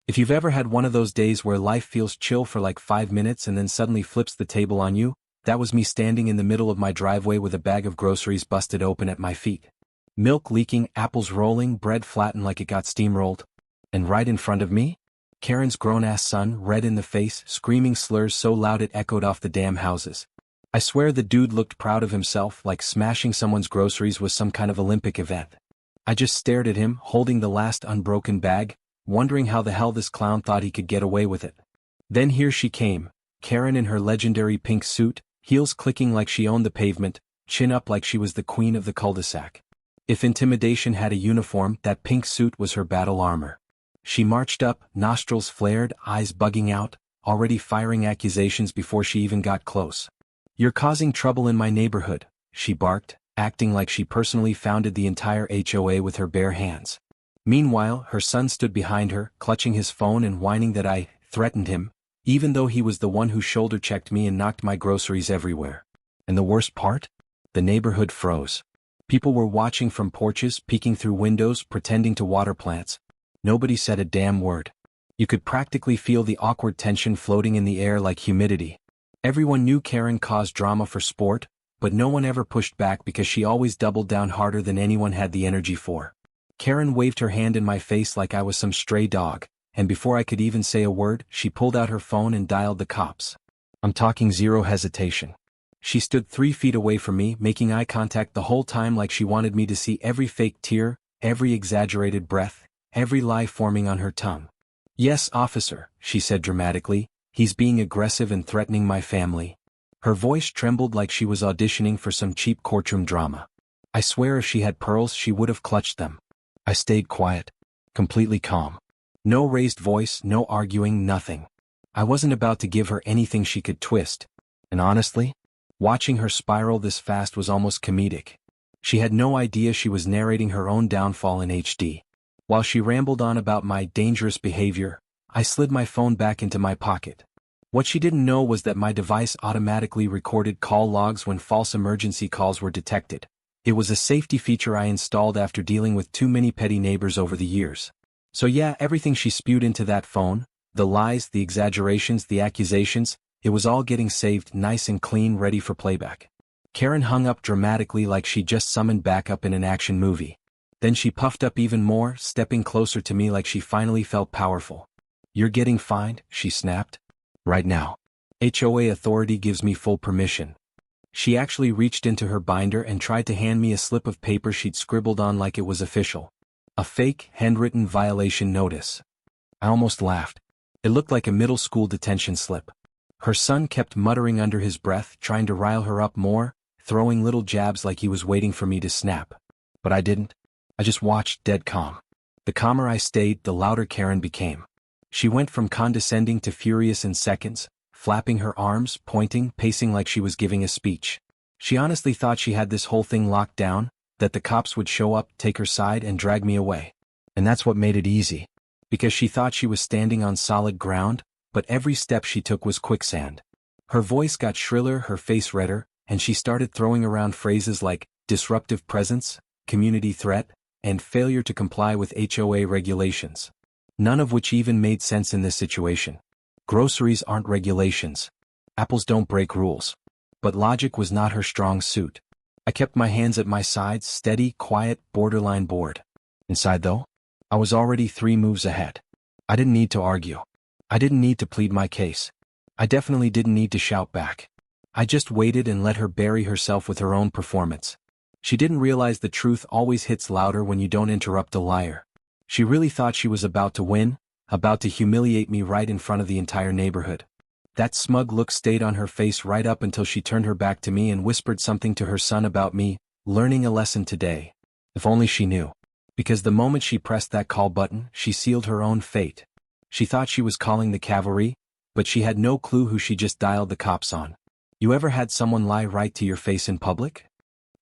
If you've ever had one of those days where life feels chill for like 5 minutes and then suddenly flips the table on you, that was me standing in the middle of my driveway with a bag of groceries busted open at my feet. Milk leaking, apples rolling, bread flattened like it got steamrolled. And right in front of me, Karen's grown-ass son, red in the face, screaming slurs so loud it echoed off the damn houses. I swear the dude looked proud of himself, like smashing someone's groceries was some kind of Olympic event. I just stared at him, holding the last unbroken bag, wondering how the hell this clown thought he could get away with it. Then here she came, Karen in her legendary pink suit, heels clicking like she owned the pavement, chin up like she was the queen of the cul-de-sac. If intimidation had a uniform, that pink suit was her battle armor. She marched up, nostrils flared, eyes bugging out, already firing accusations before she even got close. "You're causing trouble in my neighborhood," she barked, acting like she personally founded the entire HOA with her bare hands. Meanwhile, her son stood behind her, clutching his phone and whining that I threatened him, even though he was the one who shoulder-checked me and knocked my groceries everywhere. And the worst part? The neighborhood froze. People were watching from porches, peeking through windows, pretending to water plants. Nobody said a damn word. You could practically feel the awkward tension floating in the air like humidity. Everyone knew Karen caused drama for sport, but no one ever pushed back because she always doubled down harder than anyone had the energy for. Karen waved her hand in my face like I was some stray dog, and before I could even say a word, she pulled out her phone and dialed the cops. I'm talking zero hesitation. She stood 3 feet away from me, making eye contact the whole time like she wanted me to see every fake tear, every exaggerated breath, every lie forming on her tongue. "Yes, officer," she said dramatically, "he's being aggressive and threatening my family." Her voice trembled like she was auditioning for some cheap courtroom drama. I swear if she had pearls she would have clutched them. I stayed quiet, completely calm. No raised voice, no arguing, nothing. I wasn't about to give her anything she could twist. And honestly, watching her spiral this fast was almost comedic. She had no idea she was narrating her own downfall in HD. While she rambled on about my dangerous behavior, I slid my phone back into my pocket. What she didn't know was that my device automatically recorded call logs when false emergency calls were detected. It was a safety feature I installed after dealing with too many petty neighbors over the years. So yeah, everything she spewed into that phone, the lies, the exaggerations, the accusations, it was all getting saved nice and clean, ready for playback. Karen hung up dramatically like she just summoned backup in an action movie. Then she puffed up even more, stepping closer to me like she finally felt powerful. "You're getting fined," she snapped. "Right now. HOA authority gives me full permission." She actually reached into her binder and tried to hand me a slip of paper she'd scribbled on like it was official. A fake, handwritten violation notice. I almost laughed. It looked like a middle school detention slip. Her son kept muttering under his breath, trying to rile her up more, throwing little jabs like he was waiting for me to snap. But I didn't. I just watched, dead calm. The calmer I stayed, the louder Karen became. She went from condescending to furious in seconds, flapping her arms, pointing, pacing like she was giving a speech. She honestly thought she had this whole thing locked down, that the cops would show up, take her side, and drag me away. And that's what made it easy. Because she thought she was standing on solid ground, but every step she took was quicksand. Her voice got shriller, her face redder, and she started throwing around phrases like disruptive presence, community threat, and failure to comply with HOA regulations. None of which even made sense in this situation. Groceries aren't regulations. Apples don't break rules. But logic was not her strong suit. I kept my hands at my sides, steady, quiet, borderline bored. Inside though, I was already 3 moves ahead. I didn't need to argue. I didn't need to plead my case. I definitely didn't need to shout back. I just waited and let her bury herself with her own performance. She didn't realize the truth always hits louder when you don't interrupt a liar. She really thought she was about to win, about to humiliate me right in front of the entire neighborhood. That smug look stayed on her face right up until she turned her back to me and whispered something to her son about me, learning a lesson today. If only she knew. Because the moment she pressed that call button, she sealed her own fate. She thought she was calling the cavalry, but she had no clue who she just dialed the cops on. You ever had someone lie right to your face in public?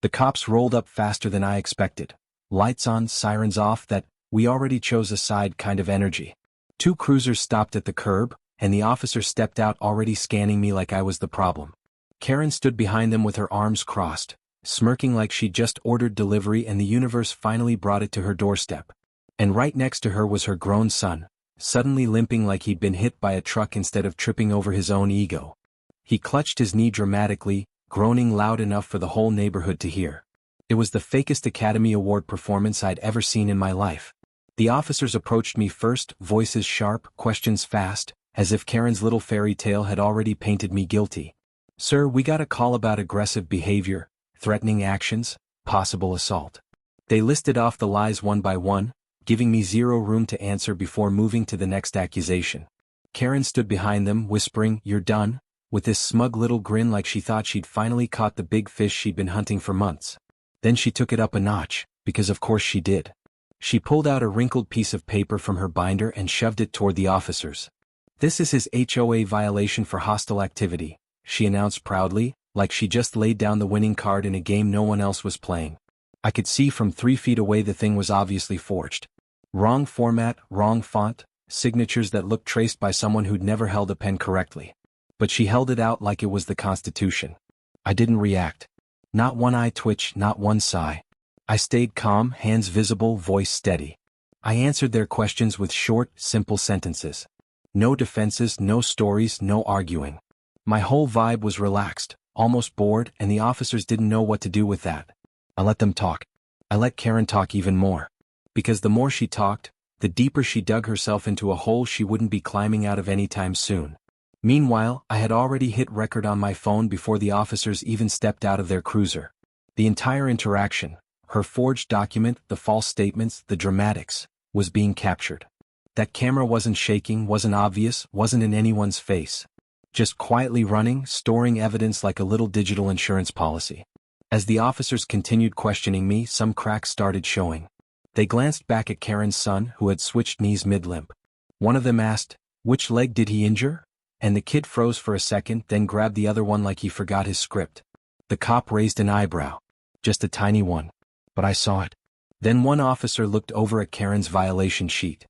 The cops rolled up faster than I expected. Lights on, sirens off, that we already chose a side kind of energy. 2 cruisers stopped at the curb, and the officer stepped out already scanning me like I was the problem. Karen stood behind them with her arms crossed, smirking like she'd just ordered delivery and the universe finally brought it to her doorstep. And right next to her was her grown son, suddenly limping like he'd been hit by a truck instead of tripping over his own ego. He clutched his knee dramatically, groaning loud enough for the whole neighborhood to hear. It was the fakest Academy Award performance I'd ever seen in my life. The officers approached me first, voices sharp, questions fast, as if Karen's little fairy tale had already painted me guilty. "Sir, we got a call about aggressive behavior, threatening actions, possible assault." They listed off the lies one by one, giving me zero room to answer before moving to the next accusation. Karen stood behind them, whispering, "You're done," with this smug little grin like she thought she'd finally caught the big fish she'd been hunting for months. Then she took it up a notch, because of course she did. She pulled out a wrinkled piece of paper from her binder and shoved it toward the officers. "This is his HOA violation for hostile activity," she announced proudly, like she just laid down the winning card in a game no one else was playing. I could see from 3 feet away the thing was obviously forged. Wrong format, wrong font, signatures that looked traced by someone who'd never held a pen correctly. But she held it out like it was the Constitution. I didn't react. Not one eye twitch, not one sigh. I stayed calm, hands visible, voice steady. I answered their questions with short, simple sentences. No defenses, no stories, no arguing. My whole vibe was relaxed, almost bored, and the officers didn't know what to do with that. I let them talk. I let Karen talk even more. Because the more she talked, the deeper she dug herself into a hole she wouldn't be climbing out of anytime soon. Meanwhile, I had already hit record on my phone before the officers even stepped out of their cruiser. The entire interaction, her forged document, the false statements, the dramatics, was being captured. That camera wasn't shaking, wasn't obvious, wasn't in anyone's face. Just quietly running, storing evidence like a little digital insurance policy. As the officers continued questioning me, some cracks started showing. They glanced back at Karen's son, who had switched knees mid-limp. One of them asked, "Which leg did he injure?" And the kid froze for a second, then grabbed the other one like he forgot his script. The cop raised an eyebrow. Just a tiny one. But I saw it. Then one officer looked over at Karen's violation sheet.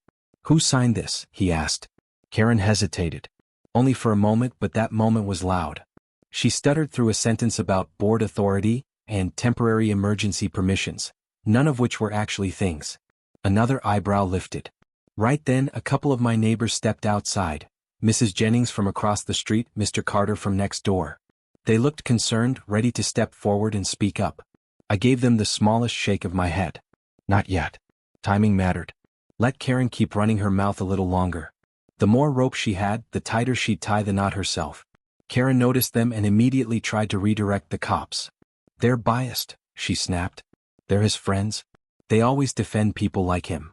"Who signed this?" he asked. Karen hesitated. Only for a moment, but that moment was loud. She stuttered through a sentence about board authority and temporary emergency permissions, none of which were actually things. Another eyebrow lifted. Right then, a couple of my neighbors stepped outside, Mrs. Jennings from across the street, Mr. Carter from next door. They looked concerned, ready to step forward and speak up. I gave them the smallest shake of my head. Not yet. Timing mattered. Let Karen keep running her mouth a little longer. The more rope she had, the tighter she'd tie the knot herself. Karen noticed them and immediately tried to redirect the cops. "They're biased," she snapped. "They're his friends. They always defend people like him."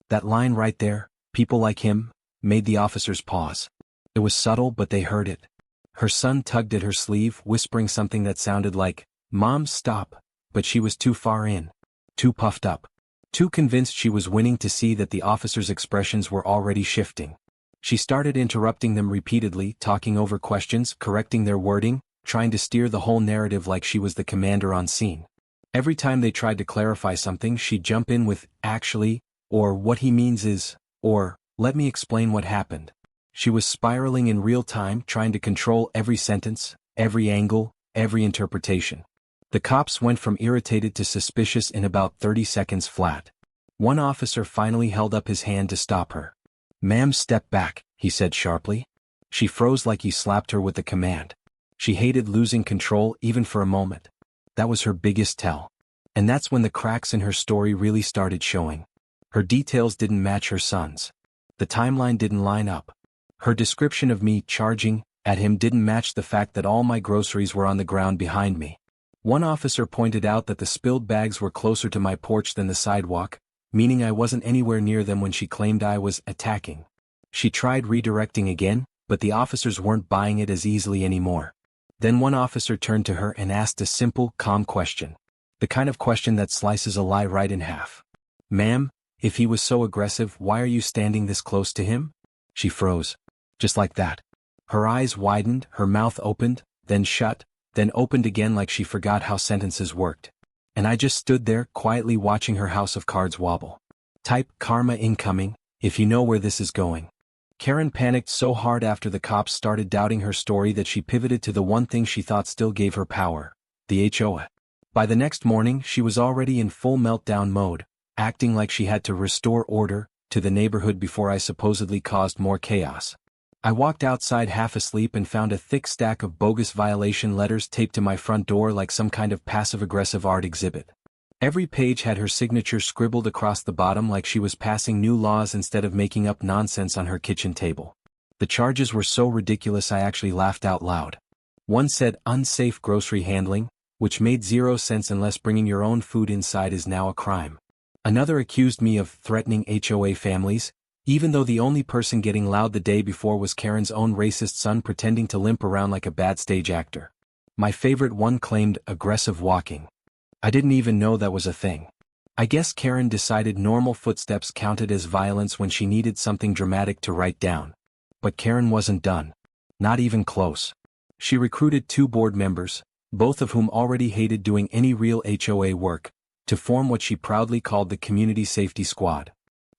That line right there, "people like him," made the officers pause. It was subtle, but they heard it. Her son tugged at her sleeve, whispering something that sounded like, "Mom, stop," but she was too far in. Too puffed up. Too convinced she was winning to see that the officers' expressions were already shifting. She started interrupting them repeatedly, talking over questions, correcting their wording, trying to steer the whole narrative like she was the commander on scene. Every time they tried to clarify something, she'd jump in with, "Actually," or "What he means is," or "Let me explain what happened." She was spiraling in real time, trying to control every sentence, every angle, every interpretation. The cops went from irritated to suspicious in about 30 seconds flat. One officer finally held up his hand to stop her. "Ma'am, step back," he said sharply. She froze like he slapped her with the command. She hated losing control even for a moment. That was her biggest tell. And that's when the cracks in her story really started showing. Her details didn't match her son's. The timeline didn't line up. Her description of me charging at him didn't match the fact that all my groceries were on the ground behind me. One officer pointed out that the spilled bags were closer to my porch than the sidewalk, meaning I wasn't anywhere near them when she claimed I was attacking. She tried redirecting again, but the officers weren't buying it as easily anymore. Then one officer turned to her and asked a simple, calm question. The kind of question that slices a lie right in half. "Ma'am, if he was so aggressive, why are you standing this close to him?" She froze. Just like that. Her eyes widened, her mouth opened, then shut, then opened again like she forgot how sentences worked. And I just stood there, quietly watching her house of cards wobble. Type karma incoming, if you know where this is going. Karen panicked so hard after the cops started doubting her story that she pivoted to the one thing she thought still gave her power, the HOA. By the next morning, she was already in full meltdown mode, acting like she had to restore order, to the neighborhood before I supposedly caused more chaos. I walked outside half asleep and found a thick stack of bogus violation letters taped to my front door like some kind of passive-aggressive art exhibit. Every page had her signature scribbled across the bottom like she was passing new laws instead of making up nonsense on her kitchen table. The charges were so ridiculous I actually laughed out loud. One said unsafe grocery handling, which made zero sense unless bringing your own food inside is now a crime. Another accused me of threatening HOA families, even though the only person getting loud the day before was Karen's own racist son pretending to limp around like a bad stage actor. My favorite one claimed aggressive walking. I didn't even know that was a thing. I guess Karen decided normal footsteps counted as violence when she needed something dramatic to write down. But Karen wasn't done. Not even close. She recruited 2 board members, both of whom already hated doing any real HOA work, to form what she proudly called the Community Safety Squad.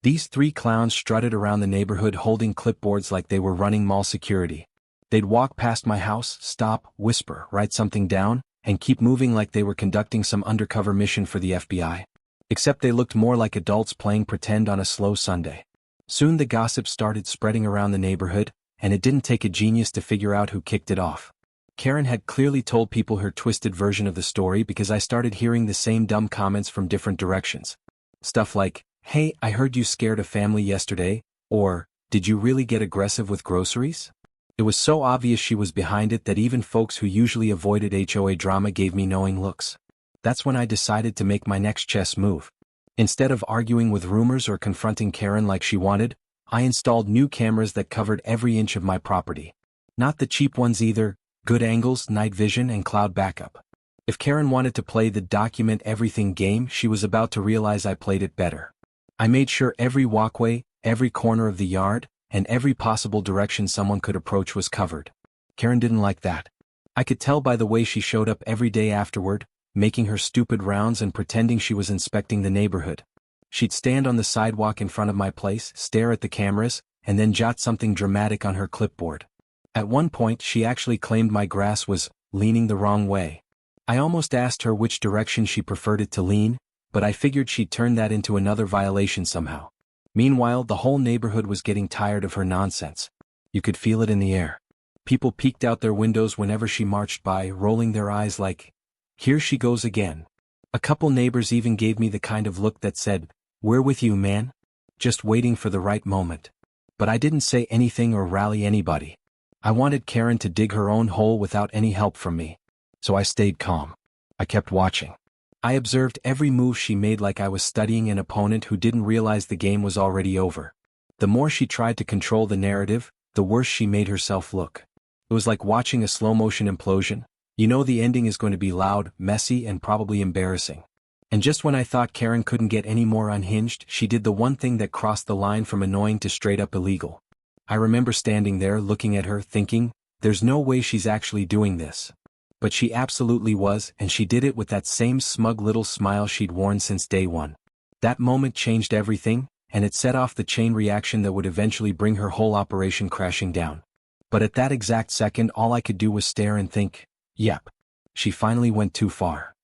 These 3 clowns strutted around the neighborhood holding clipboards like they were running mall security. They'd walk past my house, stop, whisper, write something down, and keep moving like they were conducting some undercover mission for the FBI. Except they looked more like adults playing pretend on a slow Sunday. Soon the gossip started spreading around the neighborhood, and it didn't take a genius to figure out who kicked it off. Karen had clearly told people her twisted version of the story because I started hearing the same dumb comments from different directions. Stuff like, "Hey, I heard you scared a family yesterday," or, "Did you really get aggressive with groceries?" It was so obvious she was behind it that even folks who usually avoided HOA drama gave me knowing looks. That's when I decided to make my next chess move. Instead of arguing with rumors or confronting Karen like she wanted, I installed new cameras that covered every inch of my property. Not the cheap ones either, good angles, night vision, and cloud backup. If Karen wanted to play the document everything game, she was about to realize I played it better. I made sure every walkway, every corner of the yard, and every possible direction someone could approach was covered. Karen didn't like that. I could tell by the way she showed up every day afterward, making her stupid rounds and pretending she was inspecting the neighborhood. She'd stand on the sidewalk in front of my place, stare at the cameras, and then jot something dramatic on her clipboard. At one point, she actually claimed my grass was leaning the wrong way. I almost asked her which direction she preferred it to lean, but I figured she'd turn that into another violation somehow. Meanwhile, the whole neighborhood was getting tired of her nonsense. You could feel it in the air. People peeked out their windows whenever she marched by, rolling their eyes like, "Here she goes again." A couple neighbors even gave me the kind of look that said, "We're with you, man." Just waiting for the right moment. But I didn't say anything or rally anybody. I wanted Karen to dig her own hole without any help from me. So I stayed calm. I kept watching. I observed every move she made like I was studying an opponent who didn't realize the game was already over. The more she tried to control the narrative, the worse she made herself look. It was like watching a slow-motion implosion. You know the ending is going to be loud, messy, and probably embarrassing. And just when I thought Karen couldn't get any more unhinged, she did the one thing that crossed the line from annoying to straight-up illegal. I remember standing there looking at her thinking, there's no way she's actually doing this. But she absolutely was, and she did it with that same smug little smile she'd worn since day one. That moment changed everything, and it set off the chain reaction that would eventually bring her whole operation crashing down. But at that exact second, all I could do was stare and think, yep. She finally went too far.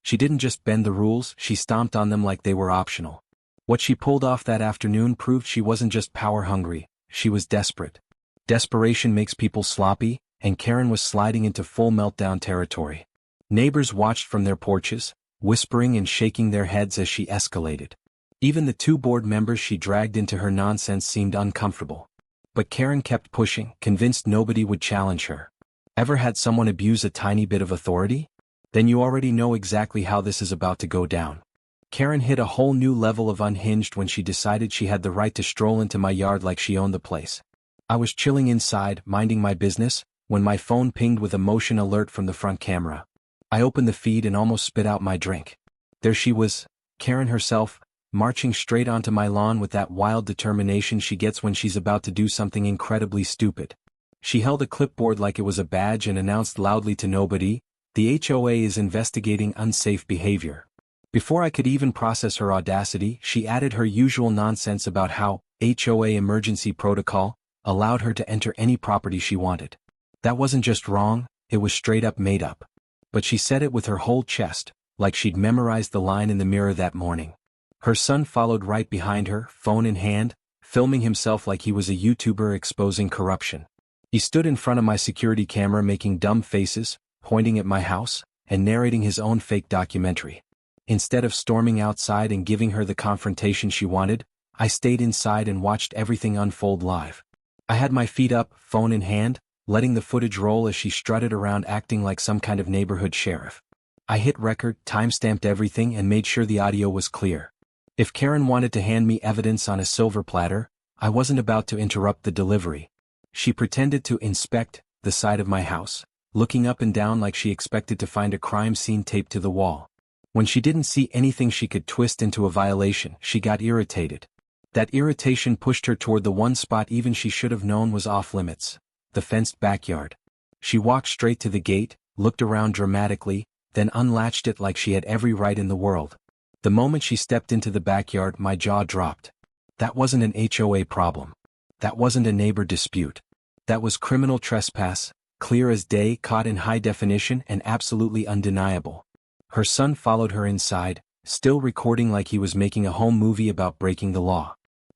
She didn't just bend the rules, she stomped on them like they were optional. What she pulled off that afternoon proved she wasn't just power-hungry, she was desperate. Desperation makes people sloppy, and Karen was sliding into full meltdown territory. Neighbors watched from their porches, whispering and shaking their heads as she escalated. Even the 2 board members she dragged into her nonsense seemed uncomfortable. But Karen kept pushing, convinced nobody would challenge her. Ever had someone abuse a tiny bit of authority? Then you already know exactly how this is about to go down. Karen hit a whole new level of unhinged when she decided she had the right to stroll into my yard like she owned the place. I was chilling inside, minding my business, when my phone pinged with a motion alert from the front camera. I opened the feed and almost spit out my drink. There she was, Karen herself, marching straight onto my lawn with that wild determination she gets when she's about to do something incredibly stupid. She held a clipboard like it was a badge and announced loudly to nobody, "The HOA is investigating unsafe behavior." Before I could even process her audacity, she added her usual nonsense about how HOA emergency protocol allowed her to enter any property she wanted. That wasn't just wrong, it was straight up made up. But she said it with her whole chest, like she'd memorized the line in the mirror that morning. Her son followed right behind her, phone in hand, filming himself like he was a YouTuber exposing corruption. He stood in front of my security camera making dumb faces, pointing at my house, and narrating his own fake documentary. Instead of storming outside and giving her the confrontation she wanted, I stayed inside and watched everything unfold live. I had my feet up, phone in hand, letting the footage roll as she strutted around acting like some kind of neighborhood sheriff. I hit record, timestamped everything, and made sure the audio was clear. If Karen wanted to hand me evidence on a silver platter, I wasn't about to interrupt the delivery. She pretended to inspect the side of my house, looking up and down like she expected to find a crime scene taped to the wall. When she didn't see anything she could twist into a violation, she got irritated. That irritation pushed her toward the one spot even she should have known was off limits: the fenced backyard. She walked straight to the gate, looked around dramatically, then unlatched it like she had every right in the world. The moment she stepped into the backyard, my jaw dropped. That wasn't an HOA problem. That wasn't a neighbor dispute. That was criminal trespass, clear as day, caught in high definition and absolutely undeniable. Her son followed her inside, still recording like he was making a home movie about breaking the law.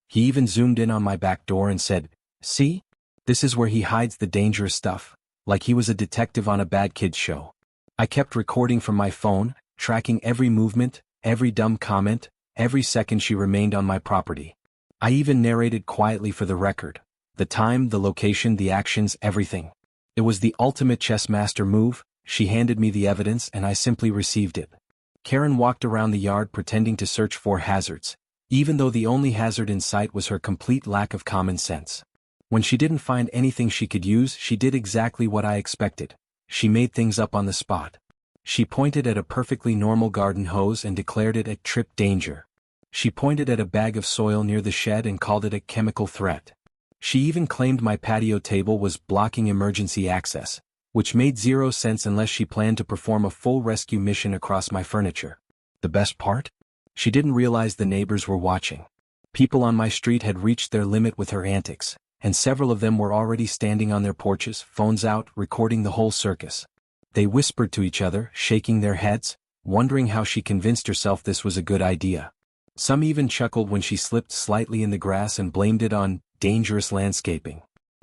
He even zoomed in on my back door and said, "See? This is where he hides the dangerous stuff," like he was a detective on a bad kids show. I kept recording from my phone, tracking every movement, every dumb comment, every second she remained on my property. I even narrated quietly for the record: the time, the location, the actions, everything. It was the ultimate chess master move. She handed me the evidence and I simply received it. Karen walked around the yard pretending to search for hazards, even though the only hazard in sight was her complete lack of common sense. When she didn't find anything she could use, she did exactly what I expected. She made things up on the spot. She pointed at a perfectly normal garden hose and declared it a trip danger. She pointed at a bag of soil near the shed and called it a chemical threat. She even claimed my patio table was blocking emergency access, which made zero sense unless she planned to perform a full rescue mission across my furniture. The best part? She didn't realize the neighbors were watching. People on my street had reached their limit with her antics, and several of them were already standing on their porches, phones out, recording the whole circus. They whispered to each other, shaking their heads, wondering how she convinced herself this was a good idea. Some even chuckled when she slipped slightly in the grass and blamed it on dangerous landscaping.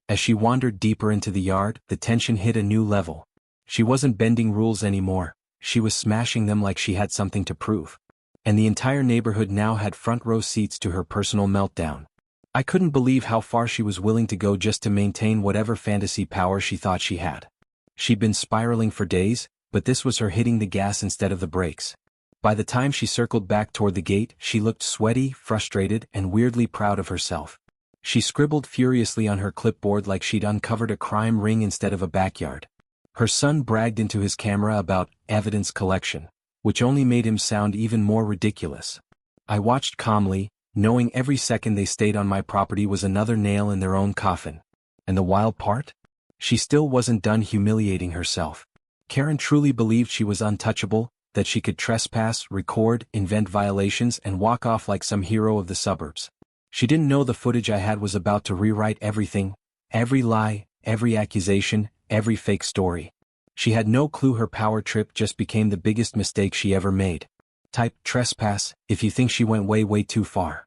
As she wandered deeper into the yard, the tension hit a new level. She wasn't bending rules anymore, she was smashing them like she had something to prove. And the entire neighborhood now had front row seats to her personal meltdown. I couldn't believe how far she was willing to go just to maintain whatever fantasy power she thought she had. She'd been spiraling for days, but this was her hitting the gas instead of the brakes. By the time she circled back toward the gate, she looked sweaty, frustrated, and weirdly proud of herself. She scribbled furiously on her clipboard like she'd uncovered a crime ring instead of a backyard. Her son bragged into his camera about evidence collection, which only made him sound even more ridiculous. I watched calmly, knowing every second they stayed on my property was another nail in their own coffin. And the wild part? She still wasn't done humiliating herself. Karen truly believed she was untouchable, that she could trespass, record, invent violations, and walk off like some hero of the suburbs. She didn't know the footage I had was about to rewrite everything, every lie, every accusation, every fake story. She had no clue her power trip just became the biggest mistake she ever made. Type trespass if you think she went way too far.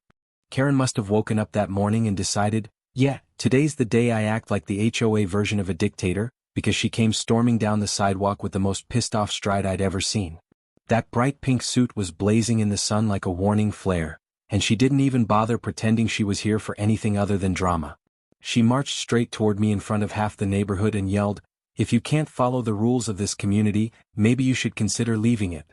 Karen must have woken up that morning and decided, yeah, today's the day I act like the HOA version of a dictator, because she came storming down the sidewalk with the most pissed off stride I'd ever seen. That bright pink suit was blazing in the sun like a warning flare, and she didn't even bother pretending she was here for anything other than drama. She marched straight toward me in front of half the neighborhood and yelled, "If you can't follow the rules of this community, maybe you should consider leaving it."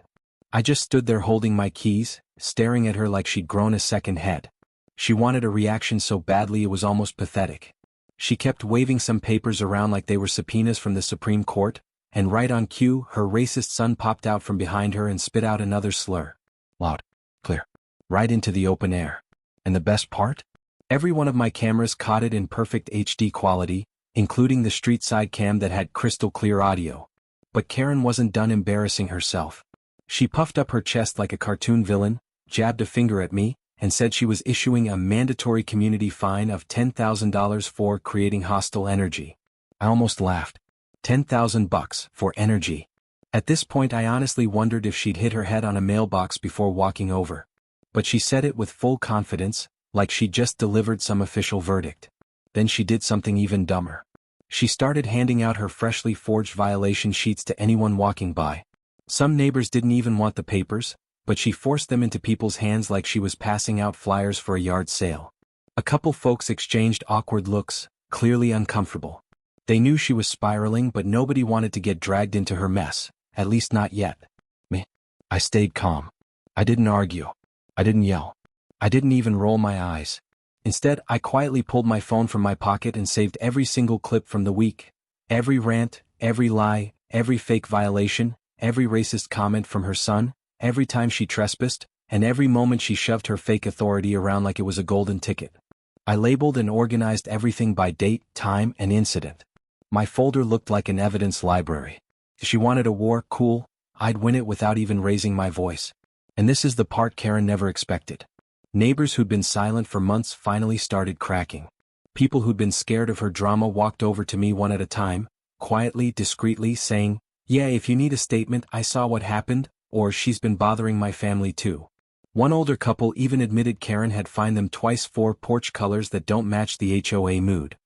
I just stood there holding my keys, staring at her like she'd grown a second head. She wanted a reaction so badly it was almost pathetic. She kept waving some papers around like they were subpoenas from the Supreme Court, and right on cue, her racist son popped out from behind her and spit out another slur. Loud, clear, right into the open air. And the best part? Every one of my cameras caught it in perfect HD quality, including the street side cam that had crystal clear audio. But Karen wasn't done embarrassing herself. She puffed up her chest like a cartoon villain, jabbed a finger at me, and said she was issuing a mandatory community fine of $10,000 for creating hostile energy. I almost laughed. $10,000 for energy. At this point I honestly wondered if she'd hit her head on a mailbox before walking over. But she said it with full confidence, like she'd just delivered some official verdict. Then she did something even dumber. She started handing out her freshly forged violation sheets to anyone walking by. Some neighbors didn't even want the papers, but she forced them into people's hands like she was passing out flyers for a yard sale. A couple folks exchanged awkward looks, clearly uncomfortable. They knew she was spiraling, but nobody wanted to get dragged into her mess, at least not yet. Me. I stayed calm. I didn't argue. I didn't yell. I didn't even roll my eyes. Instead, I quietly pulled my phone from my pocket and saved every single clip from the week. Every rant, every lie, every fake violation, every racist comment from her son, every time she trespassed, and every moment she shoved her fake authority around like it was a golden ticket. I labeled and organized everything by date, time, and incident. My folder looked like an evidence library. If she wanted a war, cool, I'd win it without even raising my voice. And this is the part Karen never expected. Neighbors who'd been silent for months finally started cracking. People who'd been scared of her drama walked over to me one at a time, quietly, discreetly, saying, "Yeah, if you need a statement, I saw what happened," or "She's been bothering my family too." One older couple even admitted Karen had fined them twice for porch colors that don't match the HOA mood.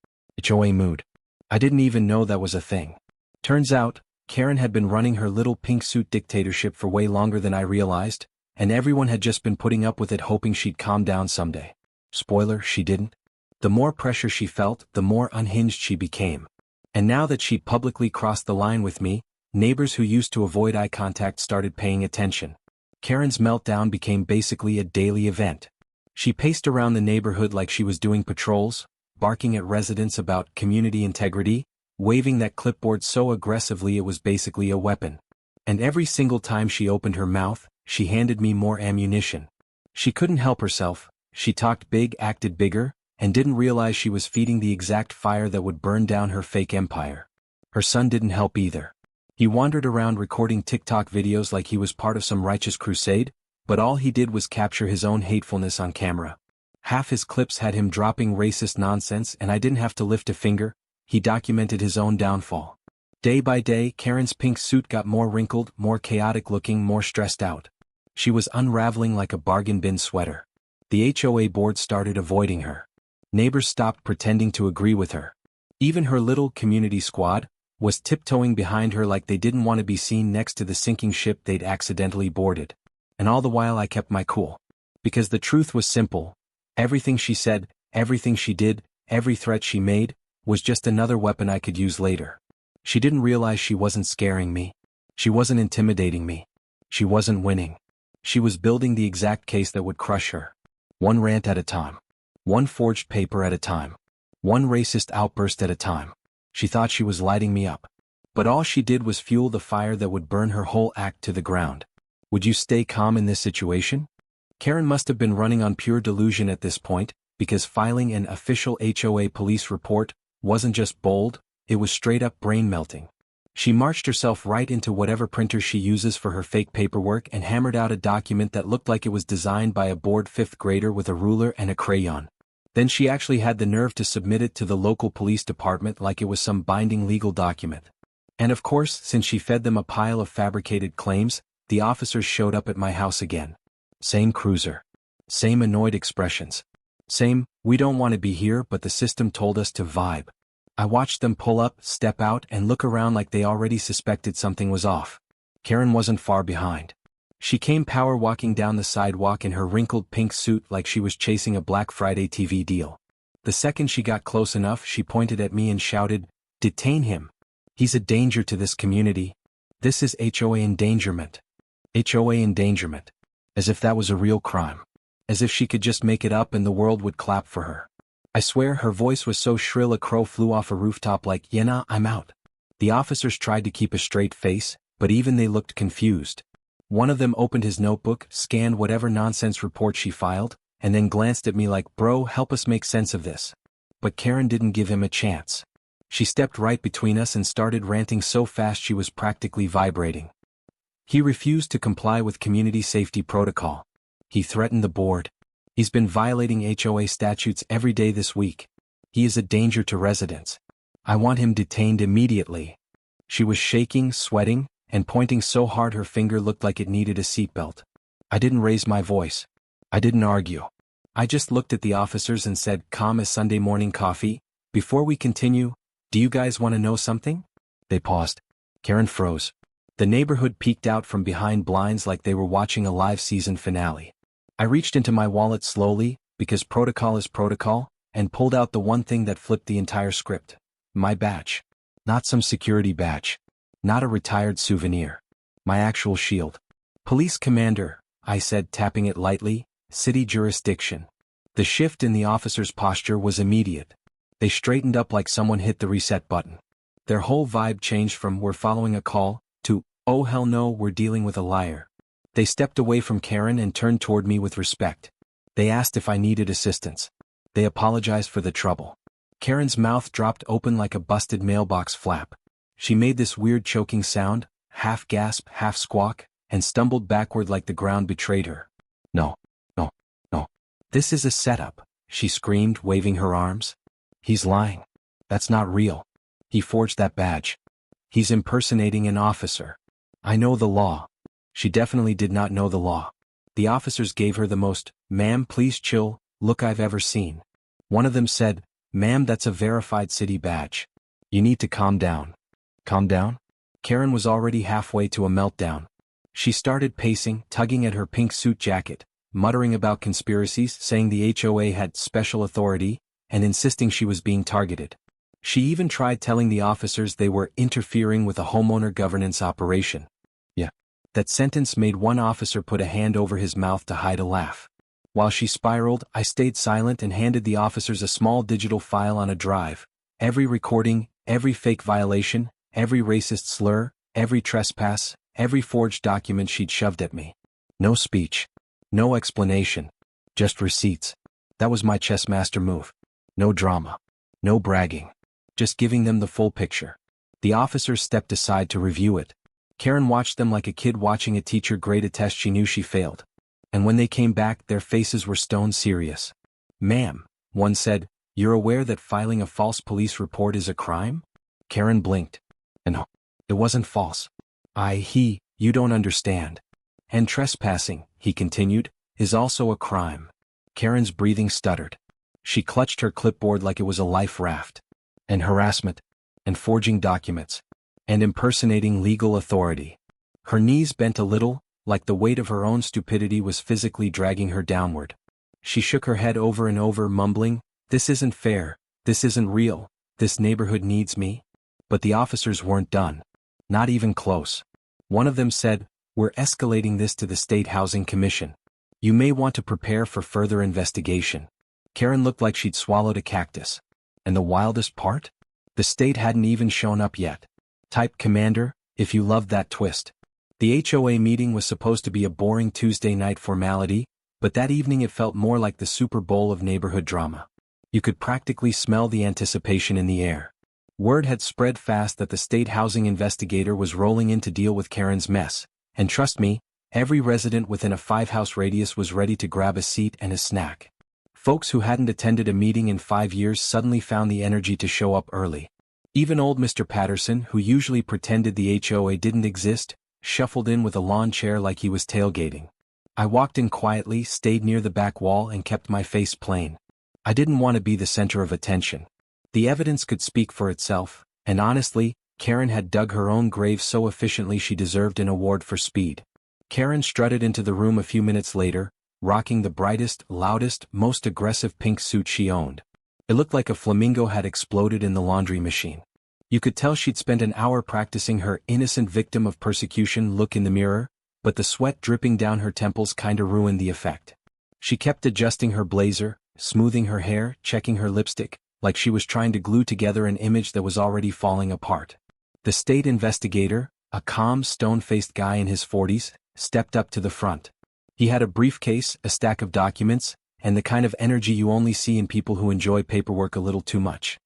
HOA mood. I didn't even know that was a thing. Turns out, Karen had been running her little pink suit dictatorship for way longer than I realized, and everyone had just been putting up with it hoping she'd calm down someday. Spoiler, she didn't. The more pressure she felt, the more unhinged she became. And now that she'd publicly crossed the line with me, neighbors who used to avoid eye contact started paying attention. Karen's meltdown became basically a daily event. She paced around the neighborhood like she was doing patrols, barking at residents about community integrity, waving that clipboard so aggressively it was basically a weapon. And every single time she opened her mouth, she handed me more ammunition. She couldn't help herself, she talked big, acted bigger, and didn't realize she was feeding the exact fire that would burn down her fake empire. Her son didn't help either. He wandered around recording TikTok videos like he was part of some righteous crusade, but all he did was capture his own hatefulness on camera. Half his clips had him dropping racist nonsense and I didn't have to lift a finger, he documented his own downfall. Day by day, Karen's pink suit got more wrinkled, more chaotic looking, more stressed out. She was unraveling like a bargain bin sweater. The HOA board started avoiding her. Neighbors stopped pretending to agree with her. Even her little community squad was tiptoeing behind her like they didn't want to be seen next to the sinking ship they'd accidentally boarded. And all the while I kept my cool. Because the truth was simple. Everything she said, everything she did, every threat she made, was just another weapon I could use later. She didn't realize she wasn't scaring me. She wasn't intimidating me. She wasn't winning. She was building the exact case that would crush her. One rant at a time. One forged paper at a time. One racist outburst at a time. She thought she was lighting me up. But all she did was fuel the fire that would burn her whole act to the ground. Would you stay calm in this situation? Karen must have been running on pure delusion at this point, because filing an official HOA police report wasn't just bold, it was straight up brain melting. She marched herself right into whatever printer she uses for her fake paperwork and hammered out a document that looked like it was designed by a bored fifth grader with a ruler and a crayon. Then she actually had the nerve to submit it to the local police department like it was some binding legal document. And of course, since she fed them a pile of fabricated claims, the officers showed up at my house again. Same cruiser. Same annoyed expressions. Same, "We don't want to be here but the system told us to" vibe. I watched them pull up, step out, and look around like they already suspected something was off. Karen wasn't far behind. She came power walking down the sidewalk in her wrinkled pink suit like she was chasing a Black Friday TV deal. The second she got close enough, she pointed at me and shouted, "Detain him. He's a danger to this community. This is HOA endangerment." HOA endangerment. As if that was a real crime. As if she could just make it up and the world would clap for her. I swear her voice was so shrill a crow flew off a rooftop like, "Yeah, nah, I'm out." The officers tried to keep a straight face, but even they looked confused. One of them opened his notebook, scanned whatever nonsense report she filed, and then glanced at me like, "Bro, help us make sense of this." But Karen didn't give him a chance. She stepped right between us and started ranting so fast she was practically vibrating. He refused to comply with community safety protocol. He threatened the board. He's been violating HOA statutes every day this week. He is a danger to residents. I want him detained immediately. She was shaking, sweating, and pointing so hard her finger looked like it needed a seatbelt. I didn't raise my voice. I didn't argue. I just looked at the officers and said, calm as Sunday morning coffee, before we continue, do you guys want to know something? They paused. Karen froze. The neighborhood peeked out from behind blinds like they were watching a live season finale. I reached into my wallet slowly, because protocol is protocol, and pulled out the one thing that flipped the entire script. My badge. Not some security badge. Not a retired souvenir. My actual shield. Police commander, I said, tapping it lightly, city jurisdiction. The shift in the officer's posture was immediate. They straightened up like someone hit the reset button. Their whole vibe changed from we're following a call to, oh hell no, we're dealing with a liar. They stepped away from Karen and turned toward me with respect. They asked if I needed assistance. They apologized for the trouble. Karen's mouth dropped open like a busted mailbox flap. She made this weird choking sound, half gasp, half squawk, and stumbled backward like the ground betrayed her. No. This is a setup, she screamed, waving her arms. He's lying. That's not real. He forged that badge. He's impersonating an officer. I know the law. She definitely did not know the law. The officers gave her the most, ma'am please chill, look I've ever seen. One of them said, ma'am that's a verified city badge. You need to calm down. Calm down? Karen was already halfway to a meltdown. She started pacing, tugging at her pink suit jacket, muttering about conspiracies, saying the HOA had special authority, and insisting she was being targeted. She even tried telling the officers they were interfering with a homeowner governance operation. Yeah. That sentence made one officer put a hand over his mouth to hide a laugh. While she spiraled, I stayed silent and handed the officers a small digital file on a drive. Every recording, every fake violation, every racist slur, every trespass, every forged document she'd shoved at me. No speech. No explanation. Just receipts. That was my chess master move. No drama. No bragging. Just giving them the full picture. The officers stepped aside to review it. Karen watched them like a kid watching a teacher grade a test she knew she failed. And when they came back, their faces were stone serious. Ma'am, one said, you're aware that filing a false police report is a crime? Karen blinked. No, it wasn't false. You don't understand. And trespassing, he continued, is also a crime. Karen's breathing stuttered. She clutched her clipboard like it was a life raft. And harassment. And forging documents. And impersonating legal authority. Her knees bent a little, like the weight of her own stupidity was physically dragging her downward. She shook her head over and over, mumbling, this isn't fair, this isn't real, this neighborhood needs me. But the officers weren't done. Not even close. One of them said, we're escalating this to the State Housing Commission. You may want to prepare for further investigation. Karen looked like she'd swallowed a cactus. And the wildest part? The state hadn't even shown up yet. Type commander, if you loved that twist. The HOA meeting was supposed to be a boring Tuesday night formality, but that evening it felt more like the Super Bowl of neighborhood drama. You could practically smell the anticipation in the air. Word had spread fast that the state housing investigator was rolling in to deal with Karen's mess, and trust me, every resident within a 5-house radius was ready to grab a seat and a snack. Folks who hadn't attended a meeting in 5 years suddenly found the energy to show up early. Even old Mr. Patterson, who usually pretended the HOA didn't exist, shuffled in with a lawn chair like he was tailgating. I walked in quietly, stayed near the back wall, and kept my face plain. I didn't want to be the center of attention. The evidence could speak for itself, and honestly, Karen had dug her own grave so efficiently she deserved an award for speed. Karen strutted into the room a few minutes later, rocking the brightest, loudest, most aggressive pink suit she owned. It looked like a flamingo had exploded in the laundry machine. You could tell she'd spent an hour practicing her innocent victim of persecution look in the mirror, but the sweat dripping down her temples kinda ruined the effect. She kept adjusting her blazer, smoothing her hair, checking her lipstick, like she was trying to glue together an image that was already falling apart. The state investigator, a calm, stone-faced guy in his 40s, stepped up to the front. He had a briefcase, a stack of documents, and the kind of energy you only see in people who enjoy paperwork a little too much.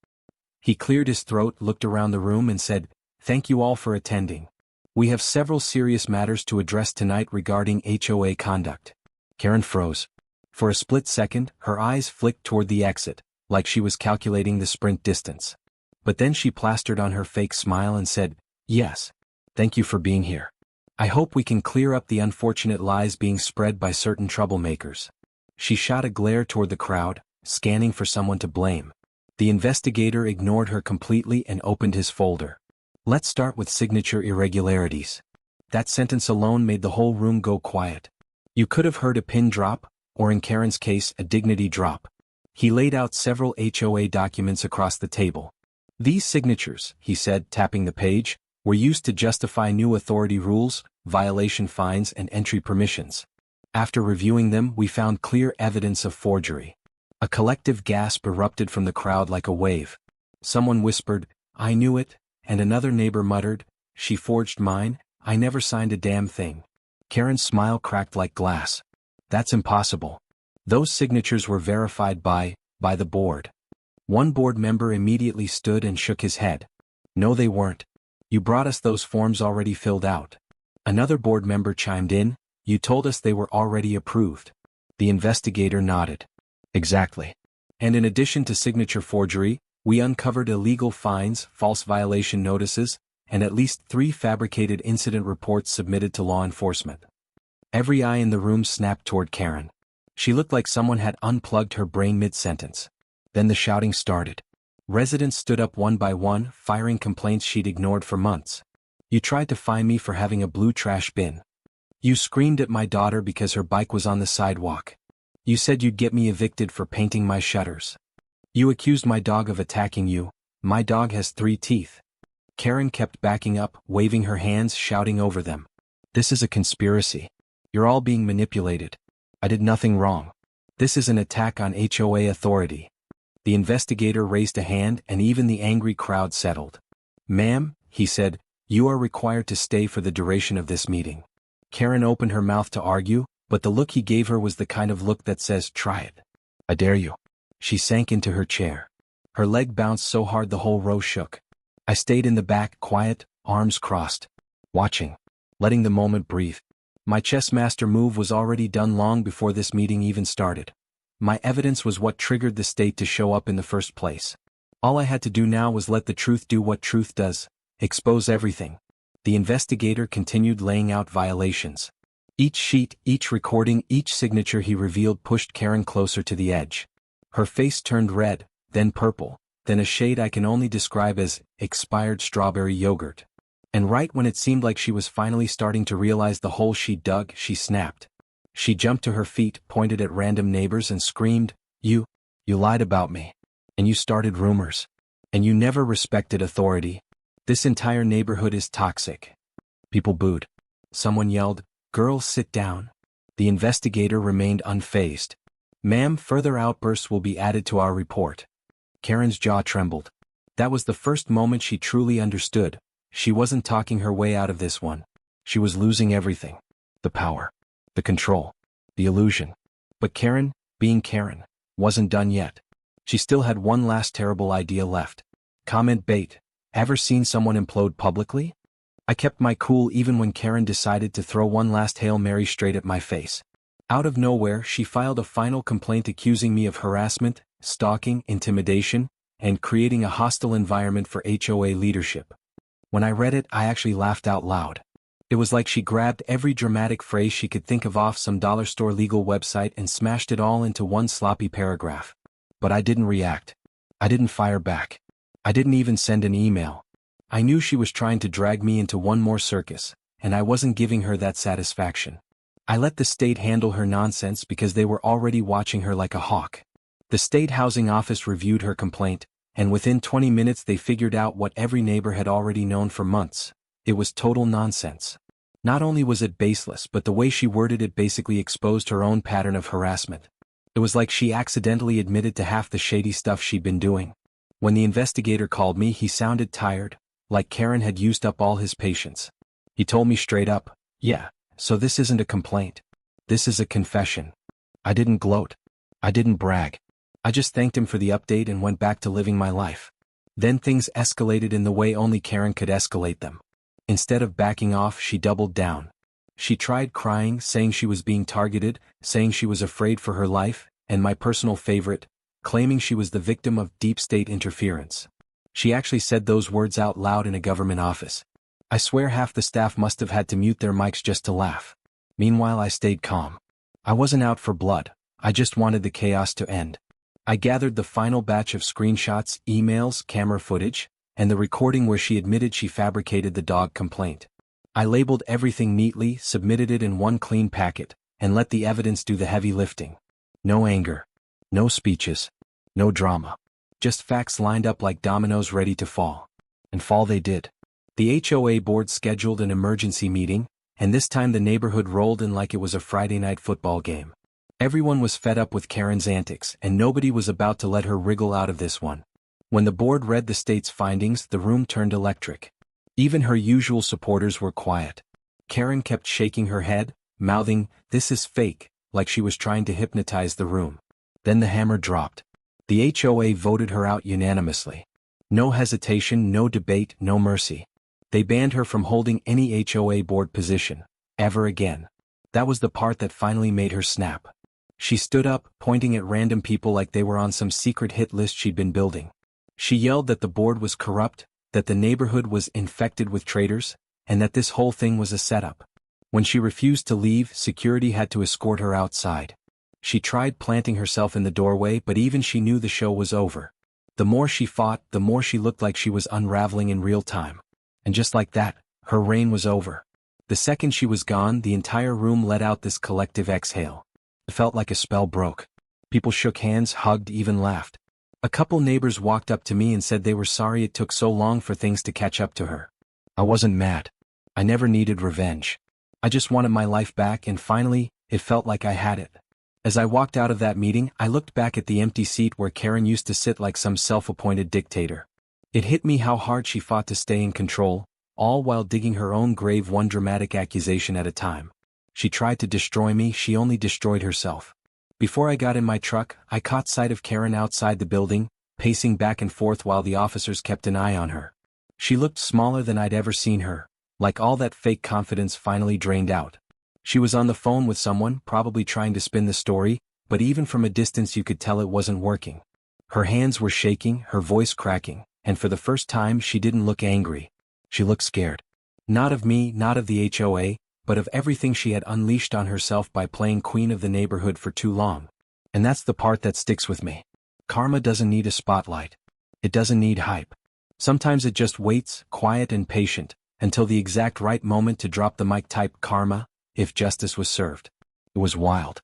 He cleared his throat, looked around the room and said, "Thank you all for attending. We have several serious matters to address tonight regarding HOA conduct." Karen froze. For a split second, her eyes flicked toward the exit, like she was calculating the sprint distance. But then she plastered on her fake smile and said, "Yes. Thank you for being here. I hope we can clear up the unfortunate lies being spread by certain troublemakers." She shot a glare toward the crowd, scanning for someone to blame. The investigator ignored her completely and opened his folder. Let's start with signature irregularities. That sentence alone made the whole room go quiet. You could have heard a pin drop, or in Karen's case, a dignity drop. He laid out several HOA documents across the table. These signatures, he said, tapping the page, were used to justify new authority rules, violation fines, and entry permissions. After reviewing them, we found clear evidence of forgery. A collective gasp erupted from the crowd like a wave. Someone whispered, "I knew it," and another neighbor muttered, "She forged mine, I never signed a damn thing." Karen's smile cracked like glass. That's impossible. Those signatures were verified by the board. One board member immediately stood and shook his head. No, they weren't. You brought us those forms already filled out. Another board member chimed in, you told us they were already approved. The investigator nodded. Exactly. And in addition to signature forgery, we uncovered illegal fines, false violation notices, and at least 3 fabricated incident reports submitted to law enforcement. Every eye in the room snapped toward Karen. She looked like someone had unplugged her brain mid-sentence. Then the shouting started. Residents stood up one by one, firing complaints she'd ignored for months. You tried to fine me for having a blue trash bin. You screamed at my daughter because her bike was on the sidewalk. You said you'd get me evicted for painting my shutters. You accused my dog of attacking you. My dog has 3 teeth. Karen kept backing up, waving her hands, shouting over them. This is a conspiracy. You're all being manipulated. I did nothing wrong. This is an attack on HOA authority. The investigator raised a hand and even the angry crowd settled. Ma'am, he said, you are required to stay for the duration of this meeting. Karen opened her mouth to argue, but the look he gave her was the kind of look that says, try it. I dare you. She sank into her chair. Her leg bounced so hard the whole row shook. I stayed in the back, quiet, arms crossed, watching, letting the moment breathe. My chess master move was already done long before this meeting even started. My evidence was what triggered the state to show up in the first place. All I had to do now was let the truth do what truth does, expose everything. The investigator continued laying out violations. Each sheet, each recording, each signature he revealed pushed Karen closer to the edge. Her face turned red, then purple, then a shade I can only describe as expired strawberry yogurt. And right when it seemed like she was finally starting to realize the hole she'd dug, she snapped. She jumped to her feet, pointed at random neighbors and screamed, You lied about me. And you started rumors. And you never respected authority. This entire neighborhood is toxic. People booed. Someone yelled, Girls, sit down. The investigator remained unfazed. Ma'am, further outbursts will be added to our report. Karen's jaw trembled. That was the first moment she truly understood. She wasn't talking her way out of this one. She was losing everything. The power. The control. The illusion. But Karen, being Karen, wasn't done yet. She still had one last terrible idea left. Comment bait. Ever seen someone implode publicly? I kept my cool even when Karen decided to throw one last Hail Mary straight at my face. Out of nowhere, she filed a final complaint accusing me of harassment, stalking, intimidation, and creating a hostile environment for HOA leadership. When I read it, I actually laughed out loud. It was like she grabbed every dramatic phrase she could think of off some dollar store legal website and smashed it all into one sloppy paragraph. But I didn't react. I didn't fire back. I didn't even send an email. I knew she was trying to drag me into one more circus, and I wasn't giving her that satisfaction. I let the state handle her nonsense because they were already watching her like a hawk. The state housing office reviewed her complaint, and within 20 minutes they figured out what every neighbor had already known for months. It was total nonsense. Not only was it baseless, but the way she worded it basically exposed her own pattern of harassment. It was like she accidentally admitted to half the shady stuff she'd been doing. When the investigator called me, he sounded tired, like Karen had used up all his patience. He told me straight up, yeah, so this isn't a complaint. This is a confession. I didn't gloat. I didn't brag. I just thanked him for the update and went back to living my life. Then things escalated in the way only Karen could escalate them. Instead of backing off, she doubled down. She tried crying, saying she was being targeted, saying she was afraid for her life, and my personal favorite, claiming she was the victim of deep state interference. She actually said those words out loud in a government office. I swear half the staff must have had to mute their mics just to laugh. Meanwhile, I stayed calm. I wasn't out for blood. I just wanted the chaos to end. I gathered the final batch of screenshots, emails, camera footage, and the recording where she admitted she fabricated the dog complaint. I labeled everything neatly, submitted it in one clean packet, and let the evidence do the heavy lifting. No anger. No speeches. No drama. Just facts lined up like dominoes ready to fall. And fall they did. The HOA board scheduled an emergency meeting, and this time the neighborhood rolled in like it was a Friday night football game. Everyone was fed up with Karen's antics, and nobody was about to let her wriggle out of this one. When the board read the state's findings, the room turned electric. Even her usual supporters were quiet. Karen kept shaking her head, mouthing, "This is fake," like she was trying to hypnotize the room. Then the hammer dropped. The HOA voted her out unanimously. No hesitation, no debate, no mercy. They banned her from holding any HOA board position, ever again. That was the part that finally made her snap. She stood up, pointing at random people like they were on some secret hit list she'd been building. She yelled that the board was corrupt, that the neighborhood was infected with traitors, and that this whole thing was a setup. When she refused to leave, security had to escort her outside. She tried planting herself in the doorway, but even she knew the show was over. The more she fought, the more she looked like she was unraveling in real time. And just like that, her reign was over. The second she was gone, the entire room let out this collective exhale. It felt like a spell broke. People shook hands, hugged, even laughed. A couple neighbors walked up to me and said they were sorry it took so long for things to catch up to her. I wasn't mad. I never needed revenge. I just wanted my life back, and finally, it felt like I had it. As I walked out of that meeting, I looked back at the empty seat where Karen used to sit like some self-appointed dictator. It hit me how hard she fought to stay in control, all while digging her own grave one dramatic accusation at a time. She tried to destroy me, she only destroyed herself. Before I got in my truck, I caught sight of Karen outside the building, pacing back and forth while the officers kept an eye on her. She looked smaller than I'd ever seen her, like all that fake confidence finally drained out. She was on the phone with someone, probably trying to spin the story, but even from a distance you could tell it wasn't working. Her hands were shaking, her voice cracking, and for the first time she didn't look angry. She looked scared. Not of me, not of the HOA, but of everything she had unleashed on herself by playing queen of the neighborhood for too long. And that's the part that sticks with me. Karma doesn't need a spotlight. It doesn't need hype. Sometimes it just waits, quiet and patient, until the exact right moment to drop the mic. Type karma, if justice was served. It was wild.